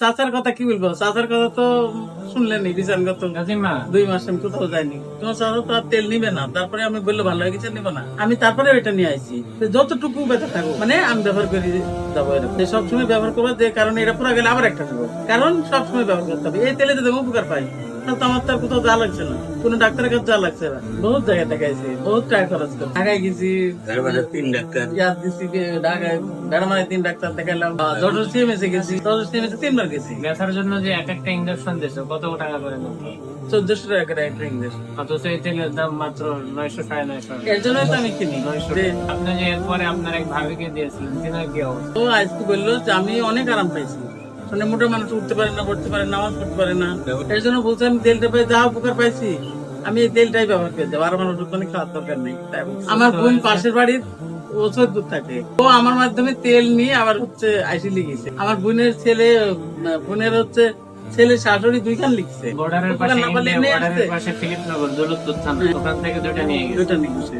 চাচার কথা কি বলবো, চাচার কথা তো শুনলেনি রিজান গত 2 মাস আমি কোথাও যাইনি। তোমার চাচা তো আর তেল নিবে না, তারপরে আমি বললো ভালো হয়ে গেছে নিবো না, আমি তারপরে ওইটা নিয়ে আইছি। যতটুকু বেঁচে থাকো মানে আমি ব্যবহার করে যাবো, এরকম সবসময় ব্যবহার করবো, যে কারণ এটা পুরো গেলে আবার একটা নেবো, কারণ সবসময় ব্যবহার করতে হবে। এই তেলে যদি উপকার পাই তো আমার তো আর কোথাও যা লাগছে না, কোনো ডাক্তারের কাছে যা লাগছে না। বহুত জায়গায় দেখাইছি, বহুত টাকা খরচ করছি, ঢাকায় গেছি 3 ডাক্তার, ইয়াদ দিছি ঢাকায় বেড়ামারে 3 ডাক্তার দেখাইলাম, যশোর সিএমএসে গেছি, যশোর সিএমএসে 3 বার গেছি। ব্যথার জন্য যে এক একটা ইঞ্জেকশন দিছো কত টাকা করে নেবো? 1400 টাকা করে একটা ইঞ্জেকশন, অথচ এই তেলের দাম মাত্র 900 950। এর জন্যই তো আমি কিনি। 900 যে আপনি যে এরপরে আপনার এক ভাবিকে দিয়েছিলেন, তিনার কি অবস্থা? ও আজকে বললো যে আমি অনেক আরাম পাইছি, মানে মোটা মানুষ উঠতে পারে না, পড়তে পারে না, নামাজ পড়তে পারে না, এর জন্য বলছে আমি তেলটা পাই যা উপকার পাইছি আমি এই তেলটাই ব্যবহার করে দেবো, আর আমার ওষুধ পানি খাওয়ার দরকার নেই। তাই বলছে। আমার বোন পাশের বাড়ির ও সৈয়দপুর থাকে, ও আমার মাধ্যমে তেল নিয়ে আবার হচ্ছে আইসি লিখেছে। আমার বোনের ছেলে, বোনের হচ্ছে ছেলে শাশুড়ি 2 খান লিখছে। বর্ডারের পাশে উপকার না পারলে ইন্ডিয়া, নিয়ে বর্ডারের আসছে। পাশে ফিলিপনগর, দৌলতপুর থানা, ওখান থেকে দুইটা নিয়ে গেছে। 2টা লিখছে।